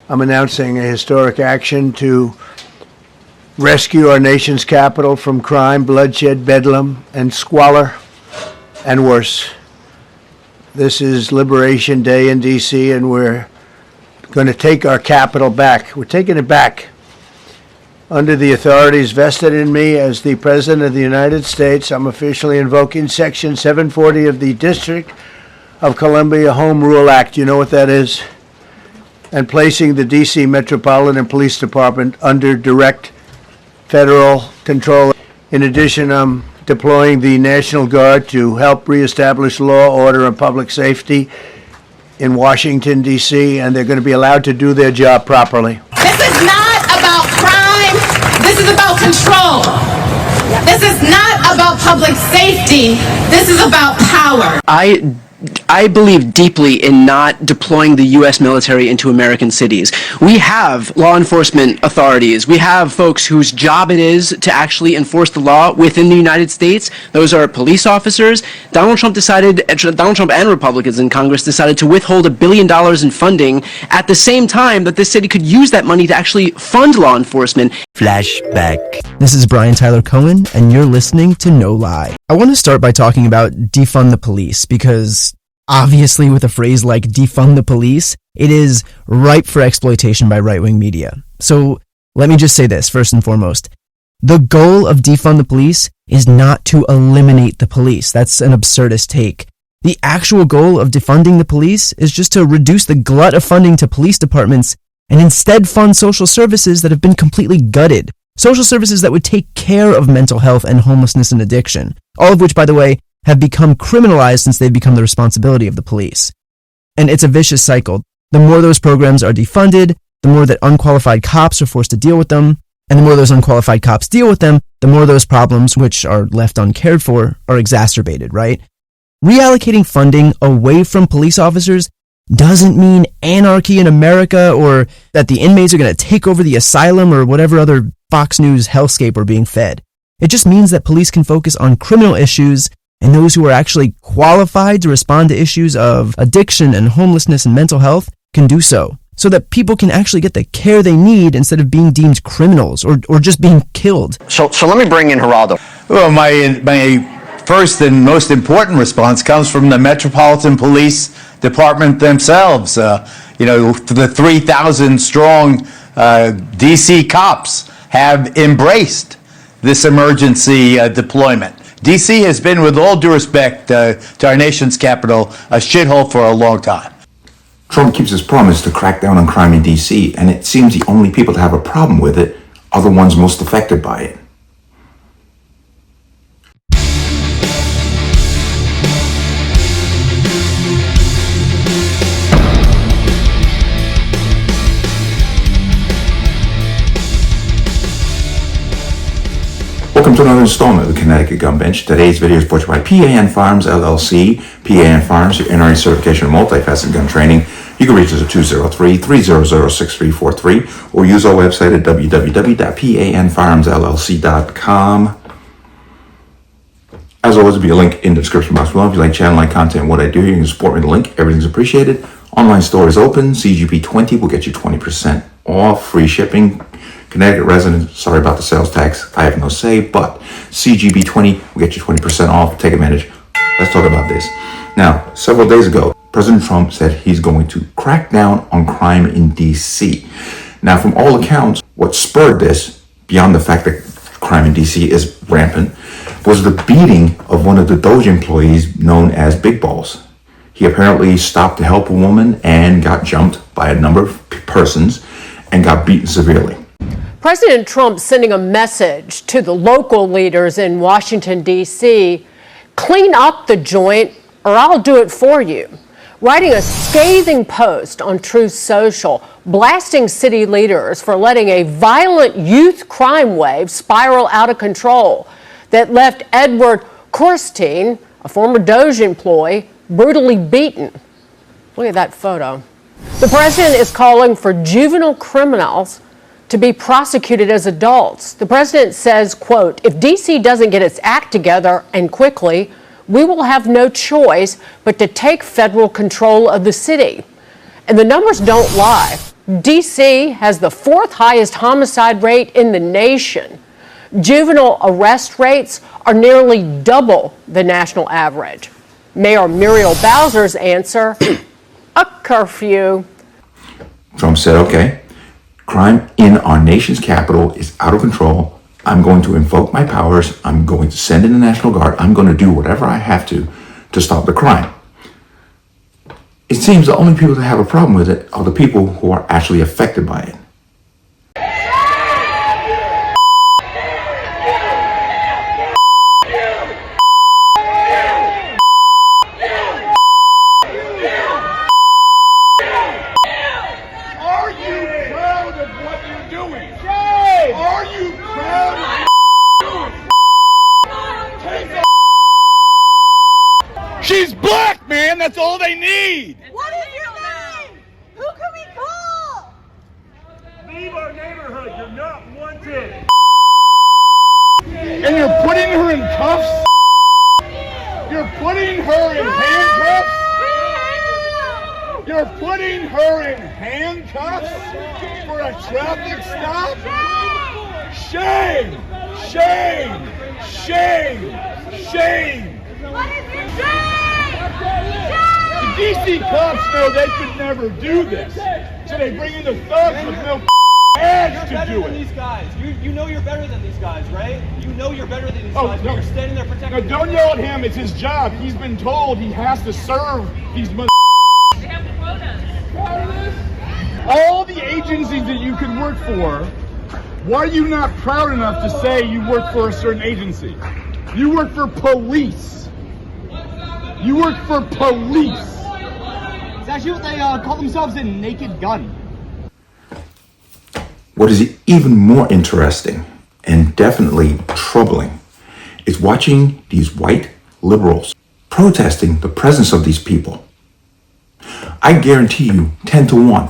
I'm announcing a historic action to rescue our nation's capital from crime, bloodshed, bedlam, and squalor, and worse. This is Liberation Day in D.C., and we're going to take our capital back. We're taking it back. Under the authorities vested in me as the President of the United States, I'm officially invoking Section 740 of the District of Columbia Home Rule Act. You know what that is? And placing the D.C. Metropolitan Police Department under direct federal control. In addition, I'm deploying the National Guard to help reestablish law, order, and public safety in Washington, D.C., and they're going to be allowed to do their job properly. This is not about crime. This is about control. This is not about public safety. This is about power. I believe deeply in not deploying the U.S. military into American cities. We have law enforcement authorities. We have folks whose job it is to actually enforce the law within the United States. Those are police officers. Donald Trump and Republicans in Congress decided to withhold $1 billion in funding at the same time that this city could use that money to actually fund law enforcement. Flashback. This is Brian Tyler Cohen, and you're listening to No Lie. I want to start by talking about defund the police, because obviously with a phrase like defund the police, it is ripe for exploitation by right-wing media. So let me just say this first and foremost. The goal of defund the police is not to eliminate the police. That's an absurdist take. The actual goal of defunding the police is just to reduce the glut of funding to police departments and instead fund social services that have been completely gutted. Social services that would take care of mental health and homelessness and addiction. All of which, by the way, have become criminalized since they've become the responsibility of the police. And it's a vicious cycle. The more those programs are defunded, the more that unqualified cops are forced to deal with them, and the more those unqualified cops deal with them, the more those problems, which are left uncared for, are exacerbated, right? Reallocating funding away from police officers doesn't mean anarchy in America or that the inmates are going to take over the asylum or whatever other Fox News hellscape we're being fed. It just means that police can focus on criminal issues, and those who are actually qualified to respond to issues of addiction and homelessness and mental health can do so that people can actually get the care they need instead of being deemed criminals or just being killed. So let me bring in Geraldo. Well, my first and most important response comes from the Metropolitan Police Department themselves. The 3,000 strong D.C. cops have embraced this emergency deployment. D.C. has been, with all due respect to our nation's capital, a shithole for a long time. Trump keeps his promise to crack down on crime in D.C., and it seems the only people to have a problem with it are the ones most affected by it. Welcome to another installment of the Connecticut Gun Bench. Today's video is brought to you by P.A.N. Firearms, LLC. P.A.N. Firearms, your NRA certification and multifaceted gun training. You can reach us at 203-300-6343 or use our website at www.panfirearmsllc.com. As always, there'll be a link in the description box below. If you like channel, like content, and what I do, you can support me with the link. Everything's appreciated. Online store is open. CGP20 will get you 20% off. Free shipping. Connecticut residents, sorry about the sales tax. I have no say, but CGB20 will get you 20% off. Take advantage. Let's talk about this. Now, several days ago, President Trump said he's going to crack down on crime in D.C. Now, from all accounts, what spurred this, beyond the fact that crime in D.C. is rampant, was the beating of one of the Doge employees known as Big Balls. He apparently stopped to help a woman and got jumped by a number of persons and got beaten severely. President Trump sending a message to the local leaders in Washington, D.C., clean up the joint or I'll do it for you. Writing a scathing post on Truth Social, blasting city leaders for letting a violent youth crime wave spiral out of control that left Edward Korstein, a former Doge employee, brutally beaten. Look at that photo. The president is calling for juvenile criminals to be prosecuted as adults. The president says, quote, if D.C. doesn't get its act together and quickly, we will have no choice but to take federal control of the city. And the numbers don't lie. D.C. has the 4th highest homicide rate in the nation. Juvenile arrest rates are nearly double the national average. Mayor Muriel Bowser's answer, a curfew. Trump said, okay, crime in our nation's capital is out of control. I'm going to invoke my powers. I'm going to send in the National Guard. I'm going to do whatever I have to stop the crime. It seems the only people that have a problem with it are the people who are actually affected by it. Are you proud of what you're doing? Are you proud of what you're doing? She's black, man. That's all they need. What is your name? Who can we call? Leave our neighborhood. You're not wanted. And you're putting her in cuffs? You're putting her in handcuffs? You're putting her in handcuffs for a traffic stop? Shame! Shame! Shame! Shame! What is your name? The DC cops know they could never do this, so they bring in the thugs with no ads to do it. These guys, you know you're better than these guys, right? You know you're better than these guys. No. You're standing there protecting. No, don't yell at him. It's his job. He's been told he has to serve these mother. They have quotas. All the agencies that you could work for, why are you not proud enough to say you work for a certain agency? You work for police. You work for police. It's actually what they call themselves, a naked gun. What is even more interesting and definitely troubling is watching these white liberals protesting the presence of these people. I guarantee you 10 to 1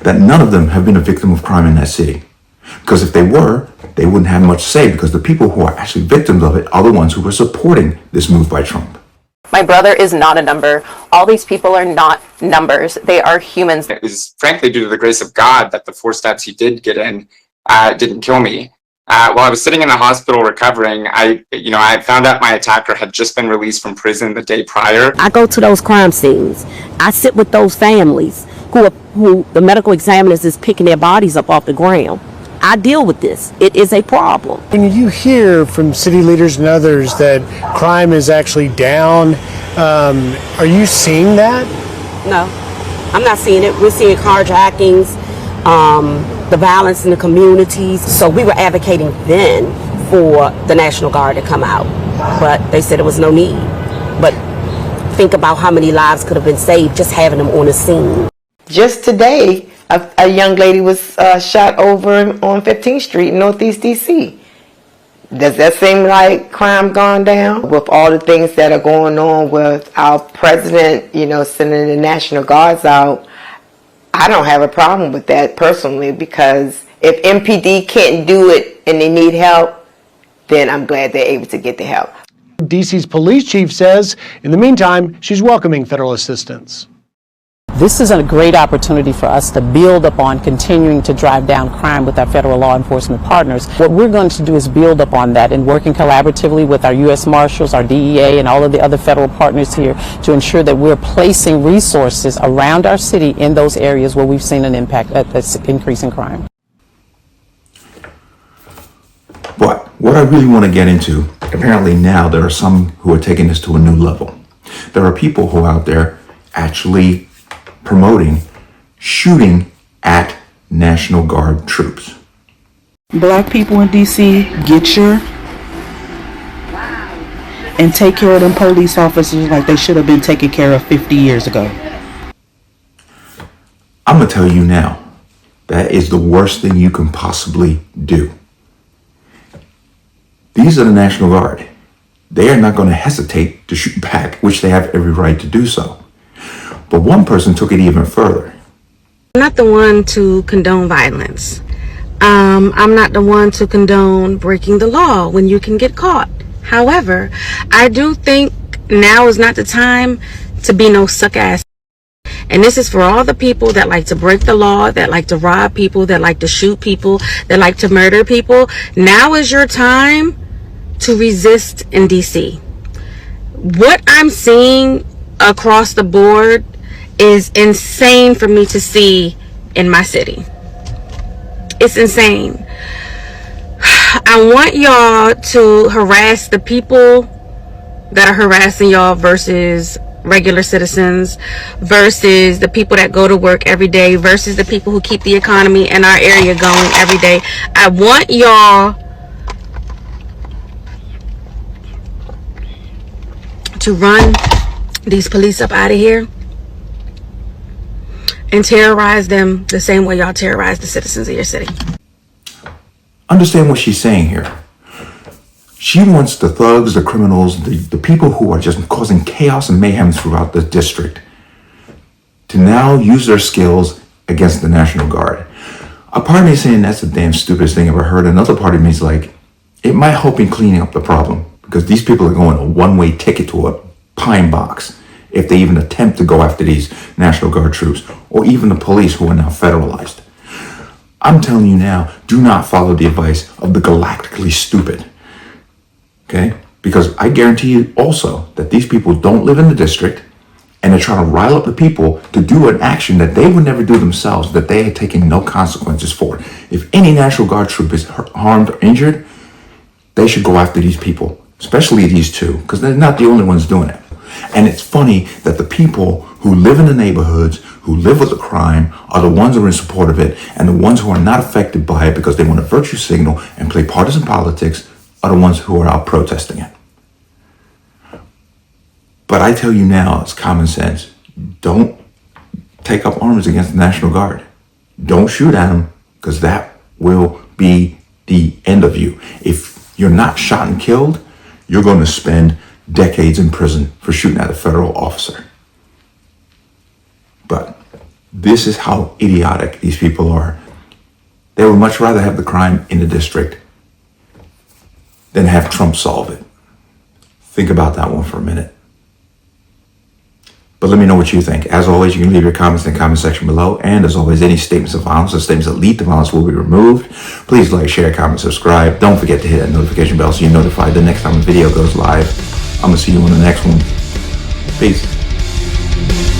that none of them have been a victim of crime in that city. Because if they were, they wouldn't have much to say, because the people who are actually victims of it are the ones who were supporting this move by Trump. My brother is not a number. All these people are not numbers. They are humans. It was frankly due to the grace of God that the 4 stabs he did get in didn't kill me. While I was sitting in the hospital recovering, I found out my attacker had just been released from prison the day prior. I go to those crime scenes. I sit with those families who the medical examiners is picking their bodies up off the ground. I deal with this. It is a problem. When you hear from city leaders and others that crime is actually down, are you seeing that? No, I'm not seeing it. We're seeing carjackings, the violence in the communities. So we were advocating then for the National Guard to come out, but they said there was no need. But think about how many lives could have been saved just having them on the scene. Just today, a young lady was shot over on 15th Street in Northeast DC. Does that seem like crime gone down? With all the things that are going on with our president, sending the National Guards out, I don't have a problem with that personally, because if MPD can't do it and they need help, then I'm glad they're able to get the help. DC's police chief says, in the meantime, she's welcoming federal assistance. This is a great opportunity for us to build upon continuing to drive down crime with our federal law enforcement partners. What we're going to do is build upon that and working collaboratively with our U.S. Marshals, our DEA, and all of the other federal partners here to ensure that we're placing resources around our city in those areas where we've seen an impact at this increase in crime. But what I really want to get into, apparently now there are some who are taking this to a new level. There are people who are out there actually promoting shooting at National Guard troops. Black people in DC, get your and take care of them police officers like they should have been taken care of 50 years ago. I'm going to tell you now, that is the worst thing you can possibly do. These are the National Guard. They are not going to hesitate to shoot back, which they have every right to do so. But one person took it even further. I'm not the one to condone violence. I'm not the one to condone breaking the law when you can get caught. However, I do think now is not the time to be no suck ass And this is for all the people that like to break the law, that like to rob people, that like to shoot people, that like to murder people. Now is your time to resist in DC. What I'm seeing across the board is insane for me to see in my city. It's insane. I want y'all to harass the people that are harassing y'all versus regular citizens, versus the people that go to work every day, versus the people who keep the economy in our area going every day. I want y'all to run these police up out of here and terrorize them the same way y'all terrorize the citizens of your city. Understand what she's saying here. She wants the thugs, the criminals, the people who are just causing chaos and mayhem throughout the district to now use their skills against the National Guard. A part of me is saying that's the damn stupidest thing I've ever heard. Another part of me is like, it might help in cleaning up the problem because these people are going a one-way ticket to a pine box if they even attempt to go after these National Guard troops or even the police who are now federalized. I'm telling you now, do not follow the advice of the galactically stupid. Okay? Because I guarantee you also that these people don't live in the district and they're trying to rile up the people to do an action that they would never do themselves, that they are taking no consequences for. If any National Guard troop is harmed or injured, they should go after these people, especially these two, because they're not the only ones doing it. And it's funny that the people who live in the neighborhoods, who live with the crime, are the ones who are in support of it, and the ones who are not affected by it because they want to virtue signal and play partisan politics are the ones who are out protesting it. But I tell you now, it's common sense. Don't take up arms against the National Guard. Don't shoot at them, because that will be the end of you. If you're not shot and killed, you're going to spend decades in prison for shooting at a federal officer. But this is how idiotic these people are. They would much rather have the crime in the district than have Trump solve it. Think about that one for a minute. But let me know what you think. As always, you can leave your comments in the comment section below. And as always, any statements of violence or statements that lead to violence will be removed. Please like, share, comment, subscribe. Don't forget to hit that notification bell so you're notified the next time a video goes live. I'm going to see you on the next one. Peace.